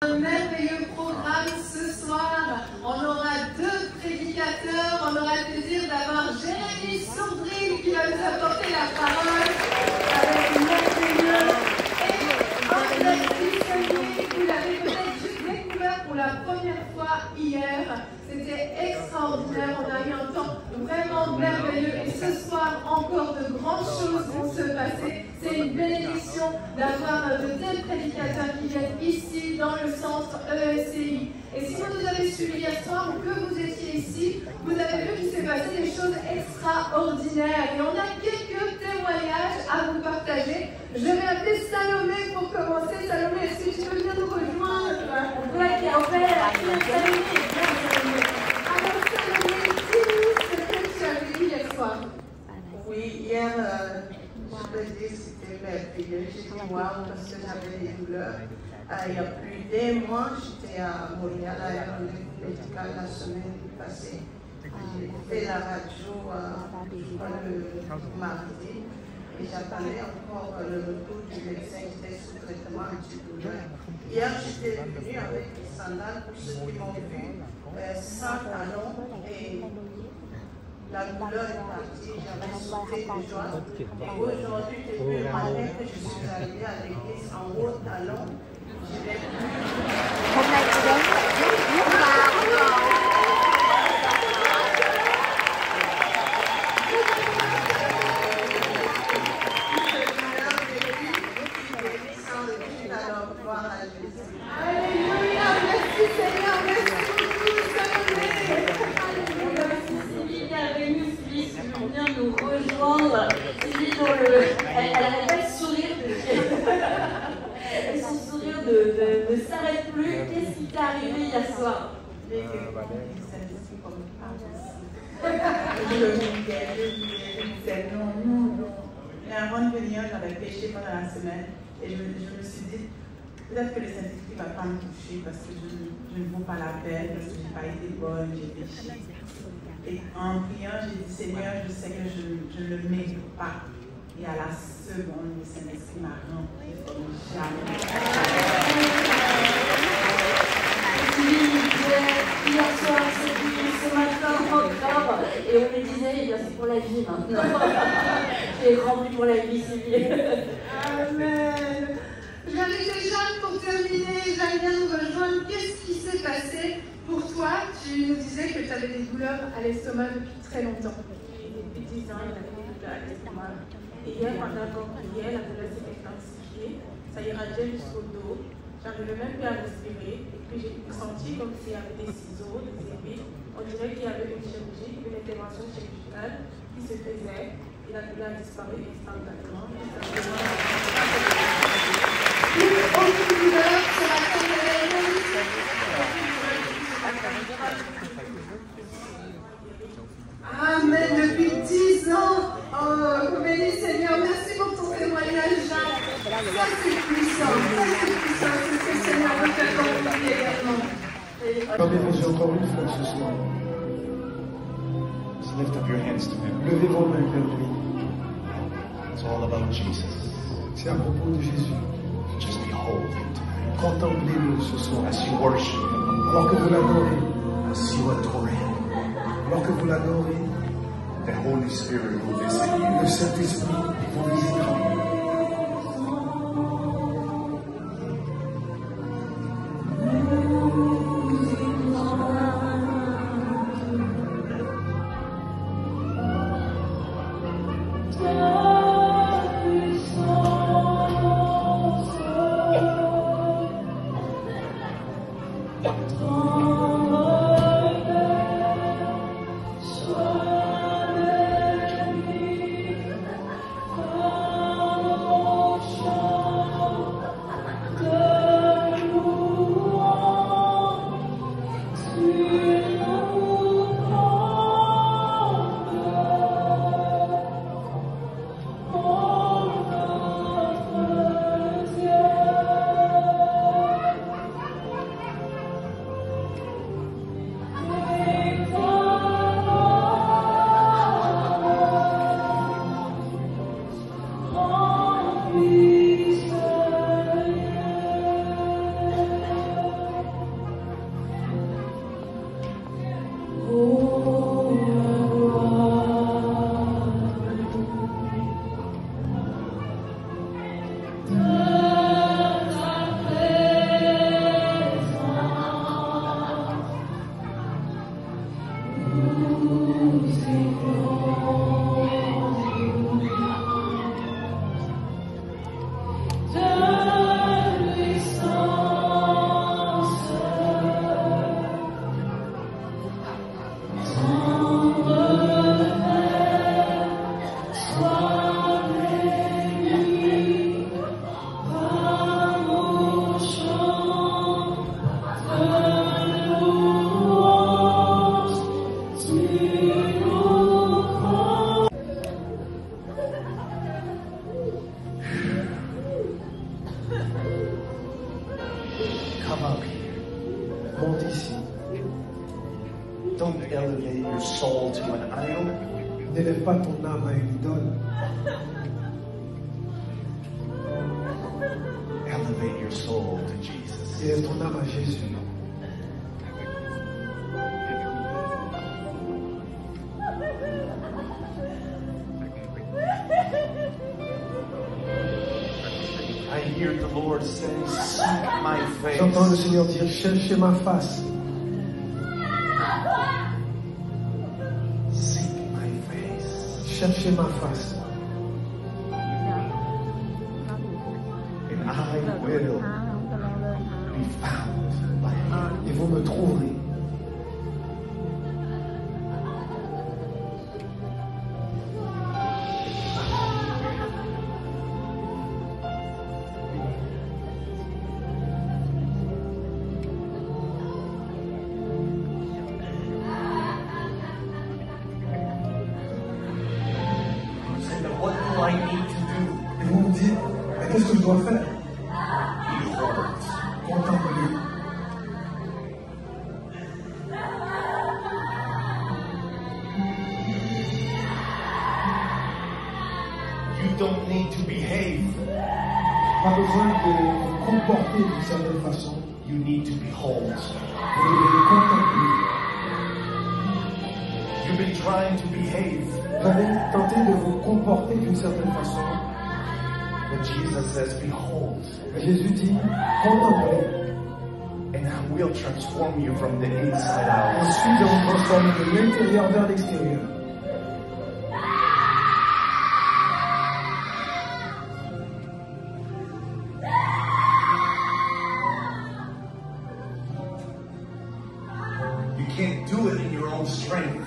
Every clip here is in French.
Un merveilleux programme ce soir. On aura deux prédicateurs. On aura le plaisir d'avoir Jérémy Sourdril qui va nous apporter la parole avec merveilleux. Et André Bissonnier, vous l'avez peut-être juste découvert pour la première fois hier. C'était extraordinaire. On a eu un temps vraiment merveilleux. Et ce soir, encore de grandes choses vont se passer. C'est une bénédiction d'avoir de tels prédicateurs qui viennent ici, dans le centre ESCI. Et si vous nous avez suivis hier soir ou que vous étiez ici, vous avez vu qu'il s'est passé des choses extraordinaires. Et on a quelques témoignages à vous partager. Je vais appeler Salomé pour commencer. Salomé, est-ce que tu peux venir nous rejoindre? Oui, en fait, Salomé. Alors Salomé, dis-nous ce que tu as vu hier soir. Oui, hier, je peux dire que c'était merveilleux. J'étais waouh parce que j'avais des douleurs. Il y a plus d'un mois, j'étais à Montréal, à l'aéronef médical la semaine passée. J'ai fait la radio le mardi et j'attendais encore le retour du médecin qui était sous traitement antidouleur. Hier, j'étais venue avec des sandales pour ceux qui m'ont vu, sans talons et la douleur est partie, j'avais sauté de joie. Et aujourd'hui, depuis le matin que je suis arrivée à l'église en haut talon, je n'ai Alléluia, merci Seigneur, merci beaucoup, Salomé. Sylvie vient nous rejoindre. Sylvie, elle n'arrête pas de sourire. Et son sourire ne s'arrête plus. Qu'est-ce qui t'est arrivé hier soir? Je me disais non. Mais avant de venir, j'avais péché pendant la semaine et je me suis dit, peut-être que le Saint-Esprit ne va pas me toucher parce que je ne vaux pas la peine, parce que je n'ai pas été bonne, j'ai péché. Et en priant, j'ai dit, Seigneur, je sais que je ne le mérite pas. Et à la seconde, le Saint-Esprit m'a rempli comme jamais. Hier soir, ce matin encore, et on me disait, eh bien c'est pour la vie maintenant. J'ai rempli pour la vie, Sylvie. Amen. J'invite Jeanne pour terminer. Jeanne vient nous rejoindre. Qu'est-ce qui s'est passé pour toi? Tu nous disais que tu avais des douleurs à l'estomac depuis très longtemps. Depuis 10 ans, il a des douleurs à l'estomac. Et hier, pendant qu'on priait, la douleur s'est intensifiée. Ça irradiait jusqu'au dos. J'arrivais même plus à respirer. Et puis j'ai senti comme s'il y avait des ciseaux, des épines. On dirait qu'il y avait une chirurgie, une intervention chirurgicale qui se faisait. Et la douleur a disparu instantanément. Aucune douleur sur la fin de l'année. Amen. Depuis 10 ans. Oh, béni Seigneur. Merci pour ton témoignage, Jeanne. Ça, c'est puissant. C'est ce que le Seigneur veut faire dans nous également. Levez-vous encore une fois ce soir. Just lift up your hands to Him. Levez vos mains vers lui. It's all about Jesus. C'est à propos de Jésus. Just behold Him tonight. Contemplez-le ce soir. As you worship Him, Alors que vous l'adorez, as you adore Him, alors que vous l'adorez, the Holy Spirit will visit you. le Saint-Esprit vous visitera. Monte ici. Don't elevate your soul to an idol. N'élève pas ton âme à une idole. Elevate your soul to Jesus. Élève ton âme à Jésus. I hear the Lord say, seek my face. J'entends le Seigneur dire, cherchez ma face. Seek my face. Cherchez ma face. And I will be found by you. Et vous me trouverez. You say, "But what do I need to do?" Et vous me dites, mais qu'est-ce que je dois faire? Behold, Contemplez. you don't need to behave. Pas besoin de vous comporter d'une certaine façon. You need to behold. Vous devez contempler. You've been trying to behave, Vous avez tenté de vous comporter d'une certaine façon. but Jesus says, behold, Mais Jésus dit, contemplez. and I will transform you from the inside out. Ensuite, je vous transforme de l'intérieur vers l'extérieur. You can't do it in your own strength.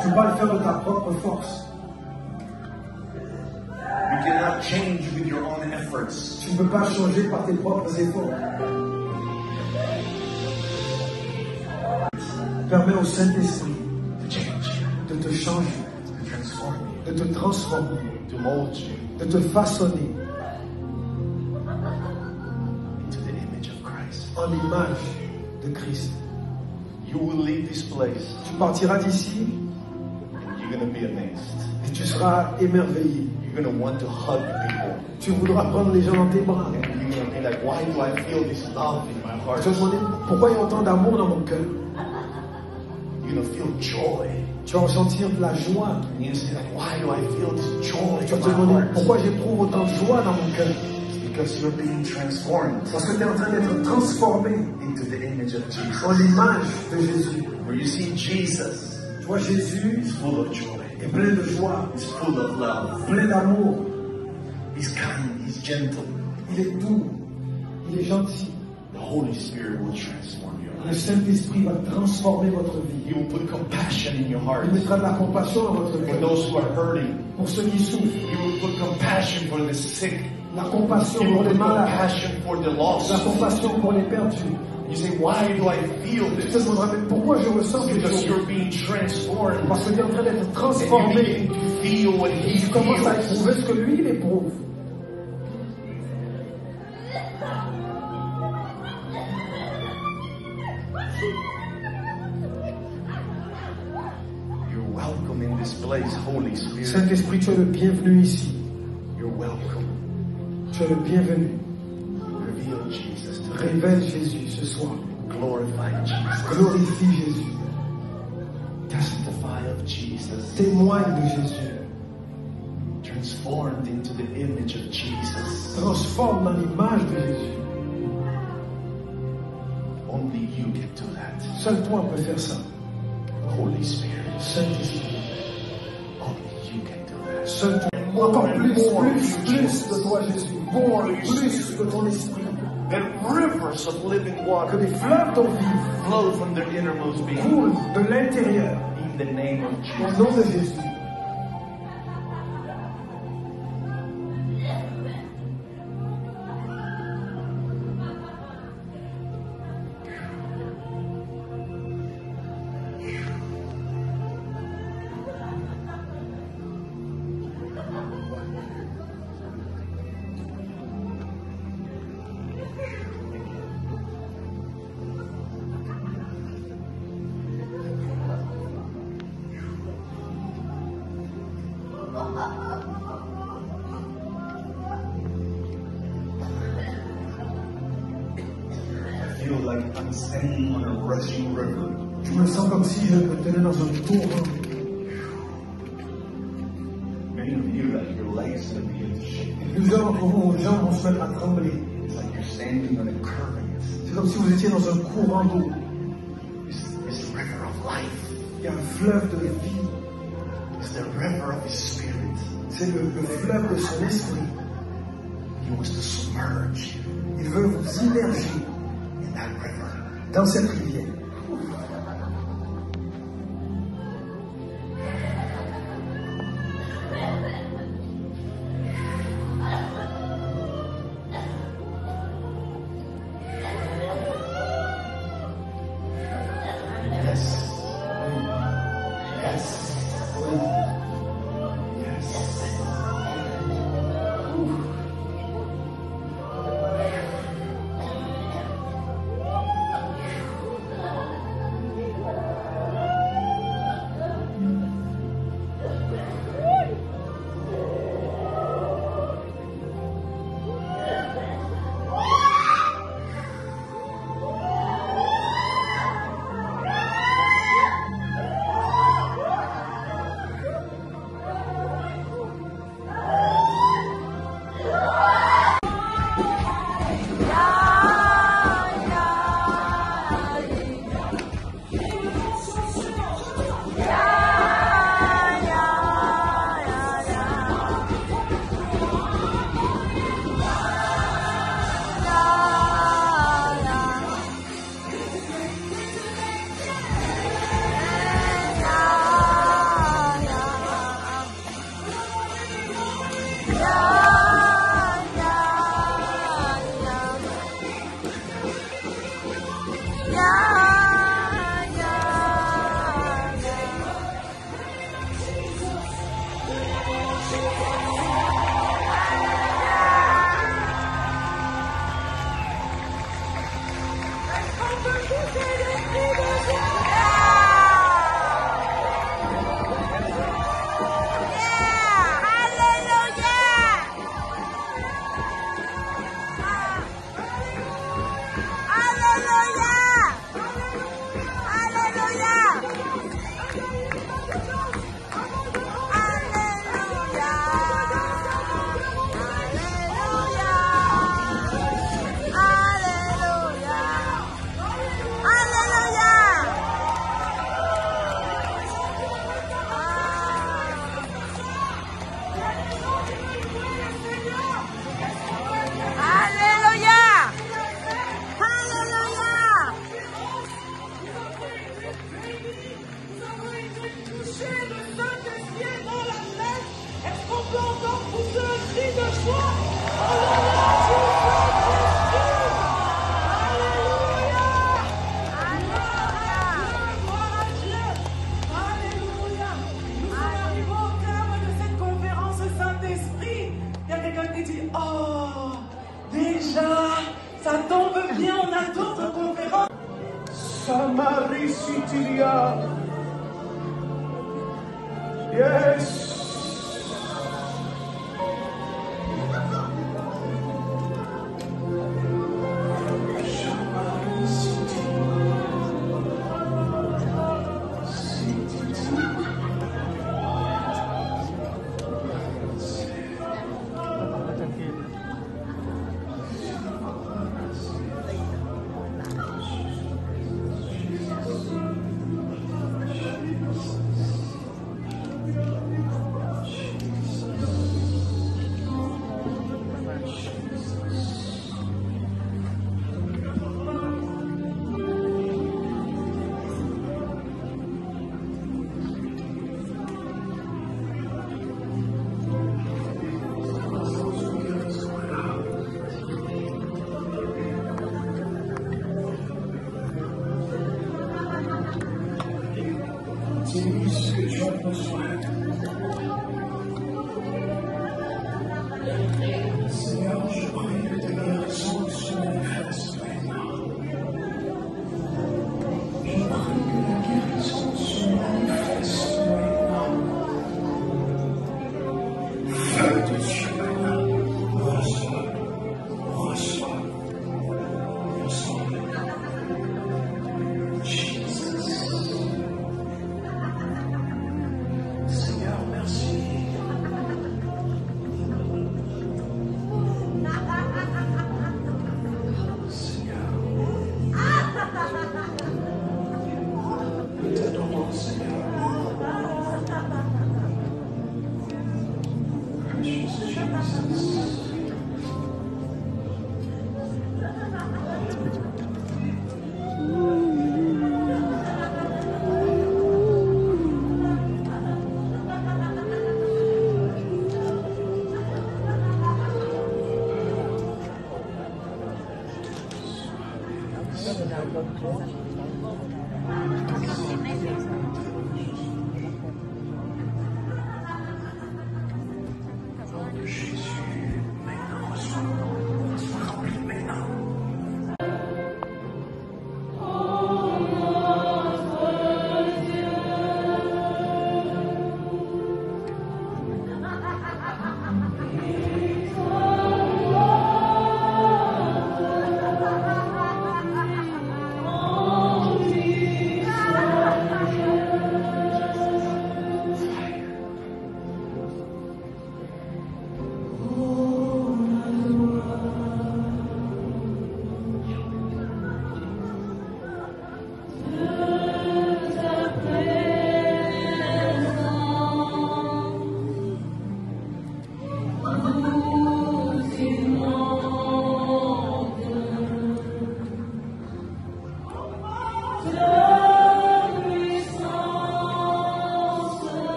Tu ne peux pas le faire de ta propre force. You cannot change with your own efforts. Tu ne peux pas changer par tes propres efforts. Permets au Saint-Esprit To change you, de te changer, to transform you, de te transformer, to mold you de te façonner into the image of Christ. en l'image de Christ. You will leave this place Tu partiras d'ici and you're going to be amazed. et tu seras émerveillé. You're going to want to hug people. Tu voudras prendre les gens dans tes bras. And you're going to be like, why do I feel this love in my heart? Tu vas te demander pourquoi il y a autant d'amour dans mon cœur. You're going to feel joy. Tu vas ressentir de la joie. And you say, like, why do I feel this joy Tu vas in te my demander heart? pourquoi j'éprouve autant de joie dans mon cœur. It's because you're being transformed Parce que tu es en train d'être transformé into the image of Jesus. en l'image de Jésus. Where you see Jesus Tu vois, Jésus is full of joy. est plein de joie, He's full of love. plein d'amour. He's kind. He's gentle. Il est doux, il est gentil. The Holy Spirit will transform your Le life. Saint-Esprit va transformer votre vie. He will put compassion in your heart. Il mettra de la compassion dans votre For cœur. those who are hurting, Pour ceux qui souffrent, He will put compassion for the sick. la compassion He will pour les put malades, compassion for the lost. la compassion pour les perdus. You say, why do I feel Tu te this? demanderas, mais pourquoi je ressens ces Because choses? you're being transformed. Parce que tu es en train d'être And you transformé. begin to feel what He Tu commences à feels. éprouver ce que lui, il éprouve. You're welcome in this place, Holy Spirit. Saint-Esprit, tu es le bienvenu ici. You're welcome. Tu es le bienvenu. Reveal Jesus today. Révèle Jésus ce soir. Glorify Jesus. Glorifie Jésus. Testify of Jesus. Témoigne de Jésus. Transformed into the image of Jesus. Transforme dans l'image de Jésus. Only you can do that. Seul toi peux faire ça. Holy Spirit. Saint-Esprit. Only you can do that. Seul toi. Encore plus de toi, Jésus. Plus de ton esprit. That rivers of living Que water les fleuves d'eau vive flow from their innermost being. coulent de l'intérieur. In the name of Au Jesus. nom de Jésus. feel like I'm standing on a rushing river. Je me sens comme si je me tenais dans un courant. Many of you, like your legs are beginning to shake. Plusieurs d'entre vous, vos jambes vont se mettre à trembler. It's like you're standing on a current. C'est comme si vous étiez dans un courant d'eau. It's the river of life. Il y a un fleuve de vie. It's the river of His Spirit. C'est le fleuve de son esprit. He wants to submerge you Il veut vous immerger in that river. dans cette rivière. Samarisitia. Yes. Seigneur, je prie que ta guérison se manifeste maintenant. Je prie que la guérison se manifeste maintenant. Feu de Dieu maintenant. Reçois, reçois, reçois maintenant.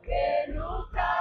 Que nunca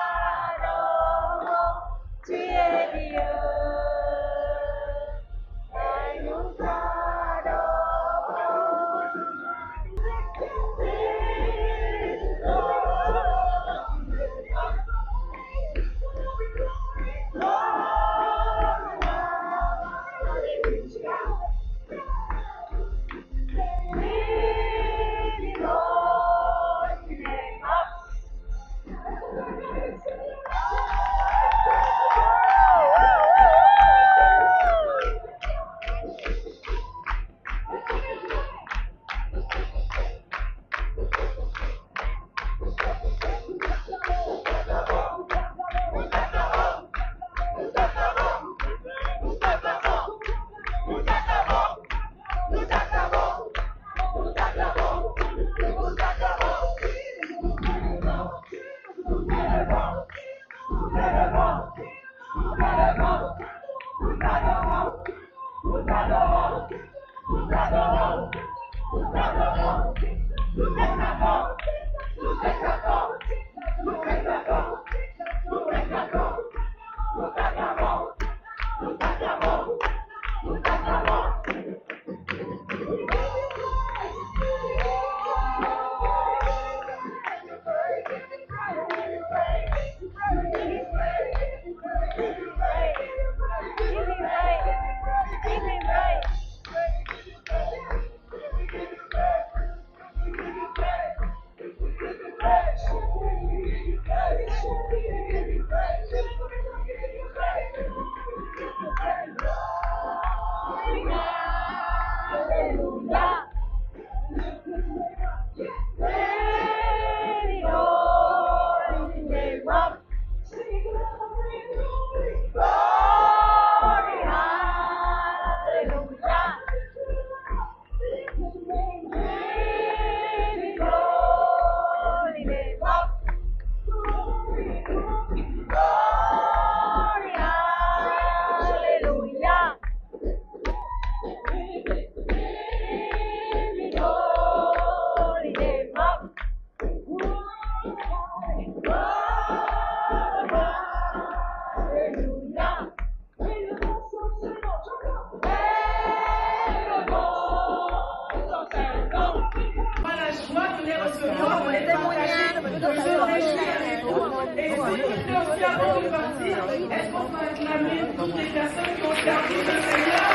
Est-ce qu'on va acclamer toutes les personnes qui ont servi le Seigneur?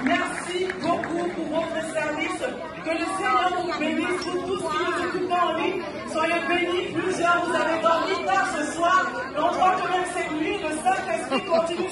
Merci beaucoup pour votre service. Que le Seigneur vous bénisse pour tous qui nous occupent en ligne. Soyez bénis. Plusieurs, vous avez dormi tard ce soir. Mais on croit que même cette nuit, le Saint-Esprit continue